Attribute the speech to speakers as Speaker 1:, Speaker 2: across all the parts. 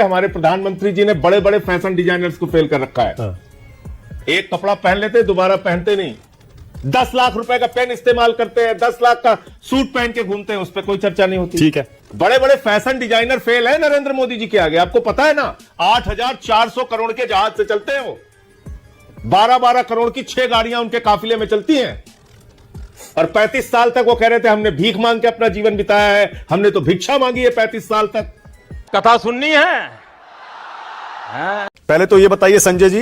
Speaker 1: हमारे प्रधानमंत्री जी ने बड़े बड़े फैशन डिजाइनर्स को फेल कर रखा है। एक कपड़ा पहन लेते दोबारा पहनते नहीं, 10 लाख रुपए का पेन इस्तेमाल करते हैं, 10 लाख का सूट पहन के घूमते हैं, उस पर कोई चर्चा नहीं होती।
Speaker 2: ठीक है,
Speaker 1: बड़े बड़े फैशन डिजाइनर फेल है नरेंद्र मोदी जी के आगे। आपको पता है ना, 8,400 करोड़ के जहाज से चलते हैं वो, 12-12 करोड़ की 6 गाड़ियां उनके काफिले में चलती हैं, और 35 साल तक वो कह रहे थे हमने भीख मांग के अपना जीवन बिताया है, हमने तो भिक्षा मांगी है 35 साल तक।
Speaker 3: कथा सुननी है।
Speaker 2: पहले तो ये बताइए संजय जी,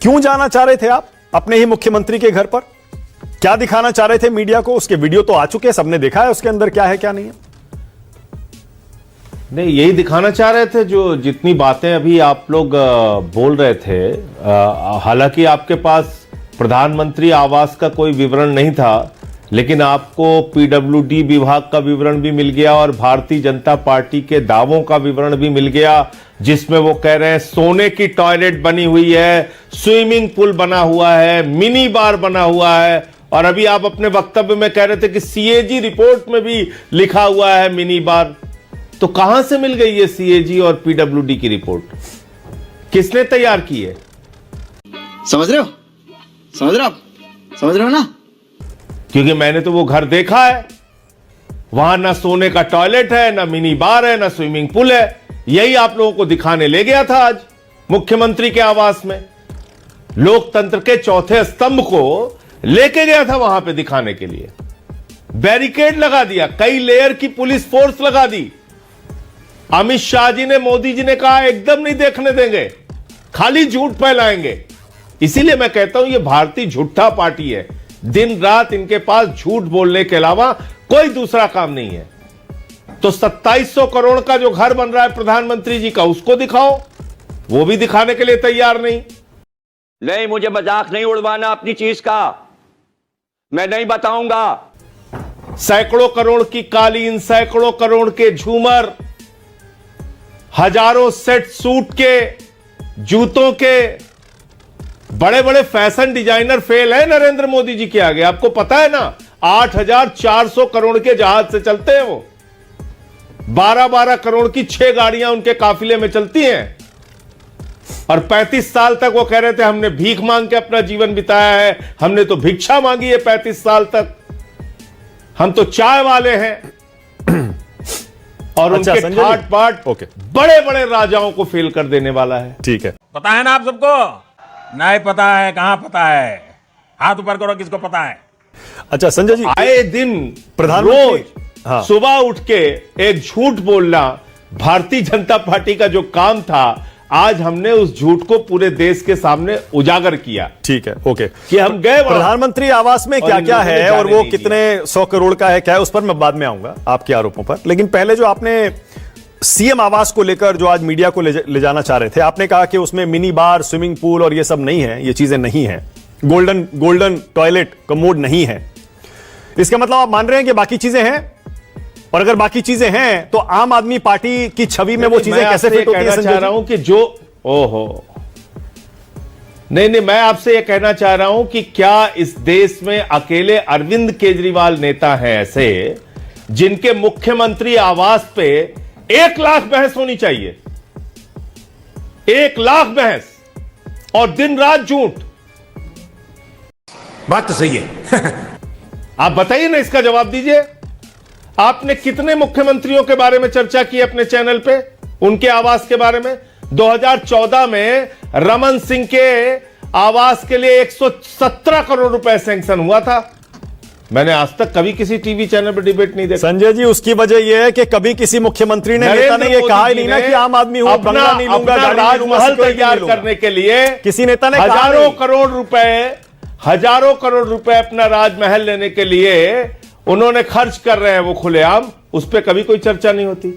Speaker 2: क्यों जाना चाह रहे थे आप अपने ही मुख्यमंत्री के घर पर? क्या दिखाना चाह रहे थे मीडिया को? उसके वीडियो तो आ चुके हैं, सबने देखा है उसके अंदर क्या है क्या नहीं है।
Speaker 1: नहीं, यही दिखाना चाह रहे थे जो जितनी बातें अभी आप लोग बोल रहे थे। हालांकि आपके पास प्रधानमंत्री आवास का कोई विवरण नहीं था, लेकिन आपको पीडब्ल्यूडी विभाग का विवरण भी मिल गया और भारतीय जनता पार्टी के दावों का विवरण भी मिल गया, जिसमें वो कह रहे हैं सोने की टॉयलेट बनी हुई है, स्विमिंग पूल बना हुआ है, मिनी बार बना हुआ है, और अभी आप अपने वक्तव्य में कह रहे थे कि सीएजी रिपोर्ट में भी लिखा हुआ है मिनी बार। तो कहां से मिल गई ये सीएजी और पीडब्ल्यूडी की रिपोर्ट? किसने तैयार की है?
Speaker 4: समझ रहे हो? समझ रहे हो ना?
Speaker 1: क्योंकि मैंने तो वो घर देखा है, वहां ना सोने का टॉयलेट है, ना मिनी बार है, ना स्विमिंग पूल है। यही आप लोगों को दिखाने ले गया था आज मुख्यमंत्री के आवास में, लोकतंत्र के चौथे स्तंभ को लेके गया था वहां पे दिखाने के लिए। बैरिकेड लगा दिया, कई लेयर की पुलिस फोर्स लगा दी। अमित शाह जी ने, मोदी जी ने कहा एकदम नहीं देखने देंगे, खाली झूठ फैलाएंगे। इसीलिए मैं कहता हूं ये भारतीय झूठा पार्टी है, दिन रात इनके पास झूठ बोलने के अलावा कोई दूसरा काम नहीं है। तो 2700 करोड़ का जो घर बन रहा है प्रधानमंत्री जी का, उसको दिखाओ, वो भी दिखाने के लिए तैयार नहीं।
Speaker 3: नहीं, मुझे मजाक नहीं उड़वाना अपनी चीज का, मैं नहीं बताऊंगा।
Speaker 1: सैकड़ों करोड़ की कालीन, सैकड़ों करोड़ के झूमर, हजारों सेट सूट के, जूतों के, बड़े बड़े फैशन डिजाइनर फेल है नरेंद्र मोदी जी के आगे। आपको पता है ना, 8,400 करोड़ के जहाज से चलते हैं वो, 12-12 करोड़ की 6 गाड़ियां उनके काफिले में चलती हैं, और 35 साल तक वो कह रहे थे हमने भीख मांग के अपना जीवन बिताया है, हमने तो भिक्षा मांगी है 35 साल तक, हम तो चाय वाले हैं। और
Speaker 2: अच्छा,
Speaker 1: उनके ठाट बाट बड़े बड़े राजाओं को फेल कर देने वाला है।
Speaker 2: ठीक है,
Speaker 3: पता है ना आप सबको? नहीं पता है? कहां पता है? हाथ ऊपर करो, किसको पता है?
Speaker 2: अच्छा संजय जी,
Speaker 1: आए दिन रोज सुबह उठ के एक झूठ बोलना भारतीय जनता पार्टी का जो काम था, आज हमने उस झूठ को पूरे देश के सामने उजागर किया।
Speaker 2: ठीक है, ओके,
Speaker 1: कि हम गए
Speaker 2: प्रधानमंत्री आवास में क्या क्या है और वो कितने 100 करोड़ का है क्या है, उस पर मैं बाद में आऊंगा आपके आरोपों पर। लेकिन पहले जो आपने सीएम आवास को लेकर जो आज मीडिया को ले जाना चाह रहे थे, आपने कहा कि उसमें मिनी बार, स्विमिंग पूल और ये सब नहीं है, ये चीजें नहीं है, गोल्डन टॉयलेट, कमोड नहीं है। इसका मतलब आप मान रहे हैं कि बाकी चीजें हैं? और अगर बाकी चीजें हैं तो आम आदमी पार्टी की छवि में वो चीजें कैसे फिट होती हैं?
Speaker 1: चाह रहा हूं कि जो नहीं, मैं आपसे यह कहना चाह रहा हूं कि क्या इस देश में अकेले अरविंद केजरीवाल नेता हैं ऐसे जिनके मुख्यमंत्री आवास पे 1 लाख बहस होनी चाहिए? 1 लाख बहस, और दिन रात झूठ।
Speaker 5: बात तो सही है।
Speaker 1: आप बताइए ना, इसका जवाब दीजिए। आपने कितने मुख्यमंत्रियों के बारे में चर्चा की अपने चैनल पे, उनके आवास के बारे में? 2014 में रमन सिंह के आवास के लिए 117 करोड़ रुपए सैंक्शन हुआ था। मैंने आज तक कभी किसी टीवी चैनल पर डिबेट नहीं देखा।
Speaker 2: संजय जी, उसकी वजह यह है कि कभी किसी मुख्यमंत्री ने नेता ने यह कहा ही नहीं ना कि आम आदमी हूं, बंगला नहीं लूंगा,
Speaker 1: राजमहल तैयार करने के लिए
Speaker 2: किसी नेता ने
Speaker 1: हजारों करोड़ रुपए अपना राजमहल लेने के लिए उन्होंने खर्च कर रहे हैं वो खुलेआम, उस पर कभी कोई चर्चा नहीं होती।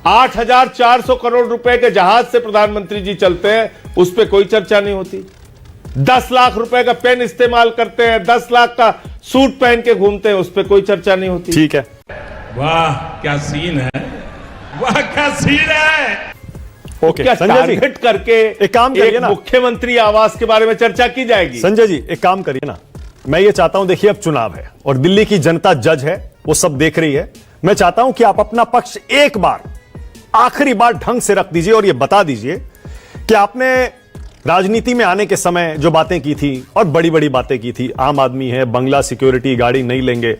Speaker 1: 8,400 करोड़ रुपए के जहाज से प्रधानमंत्री जी चलते हैं, उस पर कोई चर्चा नहीं होती। 10 लाख रुपए का पेन इस्तेमाल करते हैं, 10 लाख का सूट पहन के घूमते हैं, उस पर कोई चर्चा नहीं होती।
Speaker 2: ठीक है,
Speaker 5: वाह क्या सीन है, वाह क्या सीन है।
Speaker 2: ओके,
Speaker 1: क्या
Speaker 2: संजय जी
Speaker 1: टारगेट करके
Speaker 2: एक काम करिए ना,
Speaker 1: मुख्यमंत्री आवास के बारे में चर्चा की जाएगी?
Speaker 2: संजय जी एक काम करिए ना, मैं ये चाहता हूं, देखिए अब चुनाव है और दिल्ली की जनता जज है, वो सब देख रही है। मैं चाहता हूं कि आप अपना पक्ष एक बार आखिरी बार ढंग से रख दीजिए और यह बता दीजिए कि आपने राजनीति में आने के समय जो बातें की थी और बड़ी बड़ी बातें की थी, आम आदमी है, बंगला, सिक्योरिटी, गाड़ी नहीं लेंगे,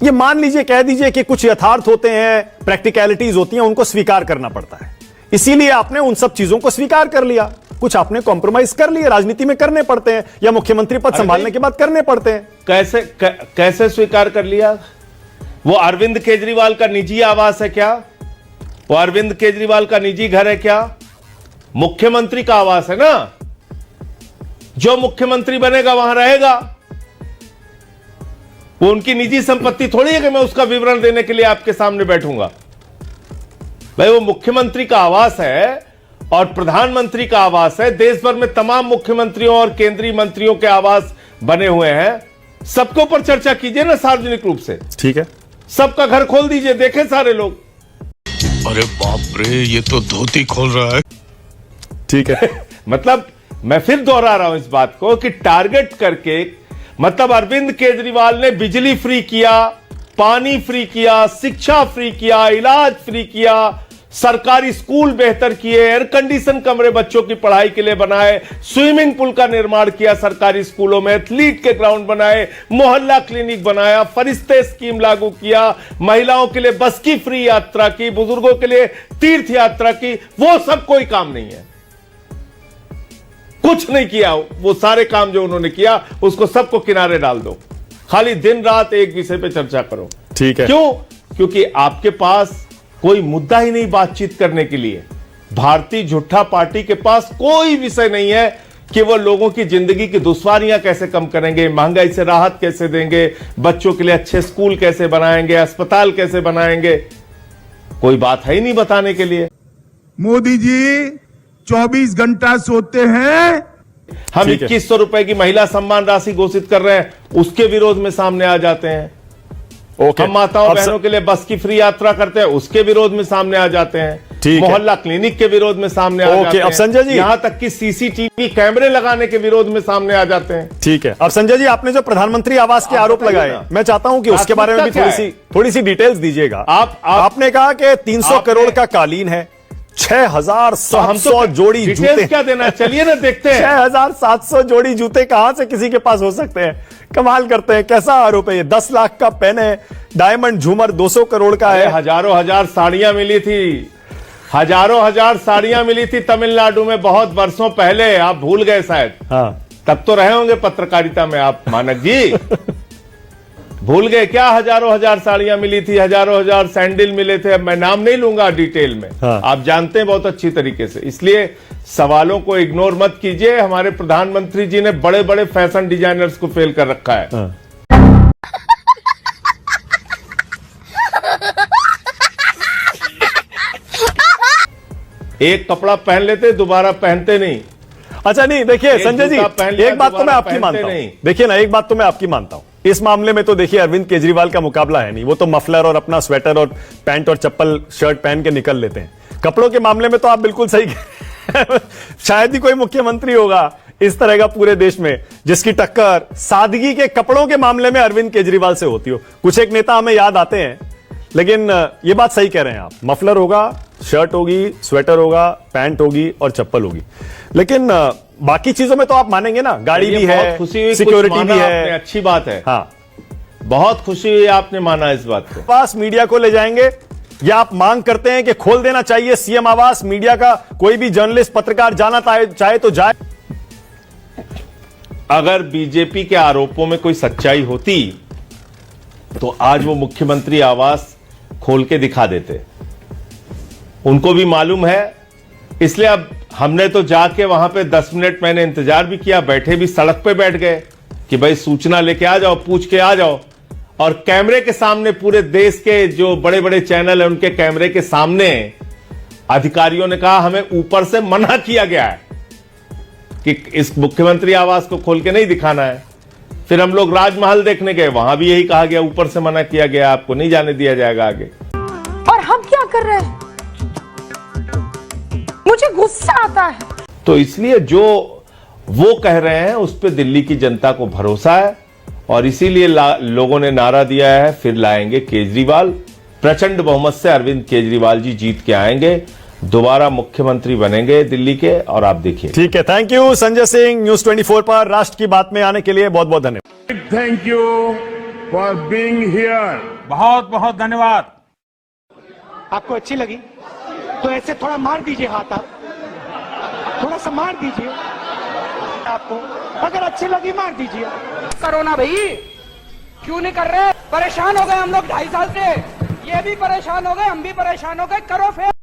Speaker 2: ये मान लीजिए, कह दीजिए कि कुछ यथार्थ होते हैं, प्रैक्टिकलिटीज होती हैं, उनको स्वीकार करना पड़ता है, इसीलिए आपने उन सब चीजों को स्वीकार कर लिया। कुछ आपने कॉम्प्रोमाइज कर लिए, राजनीति में करने पड़ते हैं, या मुख्यमंत्री पद संभालने के बाद करने पड़ते हैं।
Speaker 1: कैसे स्वीकार कर लिया? वो अरविंद केजरीवाल का निजी आवास है क्या? वो अरविंद केजरीवाल का निजी घर है क्या? मुख्यमंत्री का आवास है ना। जो मुख्यमंत्री बनेगा वहां रहेगा। वो उनकी निजी संपत्ति थोड़ी है कि मैं उसका विवरण देने के लिए आपके सामने बैठूंगा। भाई वो मुख्यमंत्री का आवास है और प्रधानमंत्री का आवास है। देश भर में तमाम मुख्यमंत्रियों और केंद्रीय मंत्रियों के आवास बने हुए हैं। सबके ऊपर चर्चा कीजिए ना सार्वजनिक रूप से।
Speaker 2: ठीक है,
Speaker 1: सबका घर खोल दीजिए, देखें सारे लोग।
Speaker 5: अरे बाप रे, ये तो धोती खोल रहा है।
Speaker 2: ठीक है।
Speaker 1: मतलब मैं फिर दोहरा रहा हूं इस बात को कि टारगेट करके, मतलब अरविंद केजरीवाल ने बिजली फ्री किया, पानी फ्री किया, शिक्षा फ्री किया, इलाज फ्री किया, सरकारी स्कूल बेहतर किए, एयर कंडीशन कमरे बच्चों की पढ़ाई के लिए बनाए, स्विमिंग पूल का निर्माण किया सरकारी स्कूलों में, एथलीट के ग्राउंड बनाए, मोहल्ला क्लिनिक बनाया, फरिश्ते स्कीम लागू किया, महिलाओं के लिए बस की फ्री यात्रा की, बुजुर्गों के लिए तीर्थ यात्रा की। वो सब कोई काम नहीं है, कुछ नहीं किया। वो सारे काम जो उन्होंने किया उसको सबको किनारे डाल दो, खाली दिन रात एक विषय पे चर्चा करो।
Speaker 2: ठीक है।
Speaker 1: क्यों? क्योंकि आपके पास कोई मुद्दा ही नहीं बातचीत करने के लिए। भारतीय झूठा पार्टी के पास कोई विषय नहीं है कि वो लोगों की जिंदगी की दुश्वारियां कैसे कम करेंगे, महंगाई से राहत कैसे देंगे, बच्चों के लिए अच्छे स्कूल कैसे बनाएंगे, अस्पताल कैसे बनाएंगे। कोई बात है ही नहीं बताने के लिए।
Speaker 6: मोदी जी 24 घंटा सोते हैं।
Speaker 1: हम
Speaker 2: ठीक है।
Speaker 1: 2100 रुपए की महिला सम्मान राशि घोषित कर रहे हैं, उसके विरोध में सामने आ जाते हैं।
Speaker 2: ओके।
Speaker 1: हम माताओं बहनों के लिए बस की फ्री यात्रा करते हैं, उसके विरोध में सामने आ जाते हैं।
Speaker 2: ठीक है।
Speaker 1: मोहल्ला क्लिनिक के विरोध में सामने आ जाते हैं।
Speaker 2: अब संजय जी,
Speaker 1: यहां तक कि सीसीटीवी कैमरे लगाने के विरोध में सामने आ जाते हैं।
Speaker 2: ठीक है। अब संजय जी, आपने जो प्रधानमंत्री आवास के आरोप
Speaker 1: बताइए
Speaker 2: लगाए,
Speaker 1: ना।
Speaker 2: मैं चाहता हूं कि उसके बारे में भी थोड़ी सी डिटेल्स दीजिएगा। आपने कहा कि 300 करोड़ का कालीन है, 6,700 जोड़ी जूते।
Speaker 1: डिटेल्स क्या देना, चलिए ना देखते हैं।
Speaker 2: 6,700 जोड़ी जूते कहां से किसी के पास हो सकते हैं? कमाल करते हैं। कैसा आरोप है ये? 10 लाख का पेन है, डायमंड झूमर 200 करोड़ का है।
Speaker 1: हजारों हजार साड़ियां मिली थी, हजारों हजार साड़ियां मिली थी तमिलनाडु में बहुत वर्षों पहले। आप भूल गए शायद।
Speaker 2: हाँ।
Speaker 1: तब तो रहे होंगे पत्रकारिता में आप, मानक जी। भूल गए क्या? हजारों हजार साड़ियां मिली थी, हजारों हजार सैंडल मिले थे। अब मैं नाम नहीं लूंगा डिटेल में।
Speaker 2: हाँ।
Speaker 1: आप जानते हैं बहुत अच्छी तरीके से, इसलिए सवालों को इग्नोर मत कीजिए। हमारे प्रधानमंत्री जी ने बड़े बड़े फैशन डिजाइनर्स को फेल कर रखा है।
Speaker 2: हाँ।
Speaker 1: एक कपड़ा पहन लेते, दोबारा पहनते नहीं।
Speaker 2: अच्छा, नहीं, देखिए संजय जी,
Speaker 1: जूता पहन लिया,
Speaker 2: एक बात तो मैं
Speaker 1: दोबारा
Speaker 2: आपकी
Speaker 1: पहनते
Speaker 2: मानता हूं।
Speaker 1: नहीं।
Speaker 2: देखिए ना, एक बात तो मैं आपकी मानता हूं, इस मामले में तो देखिए अरविंद केजरीवाल का मुकाबला है नहीं। वो तो मफलर और अपना स्वेटर और पैंट और चप्पल शर्ट पहन के निकल लेते हैं। कपड़ों के मामले में तो आप बिल्कुल सही शायद ही कोई मुख्यमंत्री होगा इस तरह का पूरे देश में जिसकी टक्कर सादगी के कपड़ों के मामले में अरविंद केजरीवाल से होती हो। कुछ एक नेता हमें याद आते हैं, लेकिन ये बात सही कह रहे हैं आप। मफलर होगा, शर्ट होगी, स्वेटर होगा, पैंट होगी और चप्पल होगी, लेकिन बाकी चीजों में तो आप मानेंगे ना। गाड़ी भी है, सिक्योरिटी भी है।
Speaker 1: अच्छी बात है।
Speaker 2: हाँ,
Speaker 1: बहुत खुशी हुई आपने माना इस बात को।
Speaker 2: पास मीडिया को ले जाएंगे या आप मांग करते हैं कि खोल देना चाहिए सीएम आवास? मीडिया का कोई भी जर्नलिस्ट, पत्रकार जाना चाहे तो जाए।
Speaker 1: अगर बीजेपी के आरोपों में कोई सच्चाई होती तो आज वो मुख्यमंत्री आवास खोल के दिखा देते। उनको भी मालूम है, इसलिए अब हमने तो जाके वहां पे 10 मिनट मैंने इंतजार भी किया, बैठे भी सड़क पे बैठ गए कि भाई सूचना लेके आ जाओ, पूछ के आ जाओ। और कैमरे के सामने, पूरे देश के जो बड़े बड़े चैनल है उनके कैमरे के सामने अधिकारियों ने कहा हमें ऊपर से मना किया गया है कि इस मुख्यमंत्री आवास को खोल के नहीं दिखाना है। फिर हम लोग राजमहल देखने गए, वहां भी यही कहा गया, ऊपर से मना किया गया, आपको नहीं जाने दिया जाएगा आगे।
Speaker 7: और हम क्या कर रहे हैं? मुझे गुस्सा आता है।
Speaker 1: तो इसलिए जो वो कह रहे हैं उस पर दिल्ली की जनता को भरोसा है और इसीलिए लोगों ने नारा दिया है, फिर लाएंगे केजरीवाल। प्रचंड बहुमत से अरविंद केजरीवाल जी जीत के आएंगे, दोबारा मुख्यमंत्री बनेंगे दिल्ली के, और आप देखिए।
Speaker 2: ठीक है, thank you Sanjay Singh, news 24 पर राष्ट्र की बात में आने के लिए बहुत बहुत धन्यवाद।
Speaker 6: Thank you for being here.
Speaker 5: बहुत बहुत धन्यवाद।
Speaker 8: आपको अच्छी लगी तो ऐसे थोड़ा मार दीजिए हाथ, आप थोड़ा सा मार दीजिए, आपको अगर अच्छी लगी मार दीजिए।
Speaker 9: करो ना भाई, क्यों नहीं कर रहे? परेशान हो गए हम लोग 2.5 साल से, ये भी परेशान हो गए, हम भी परेशान हो गए, करो फिर।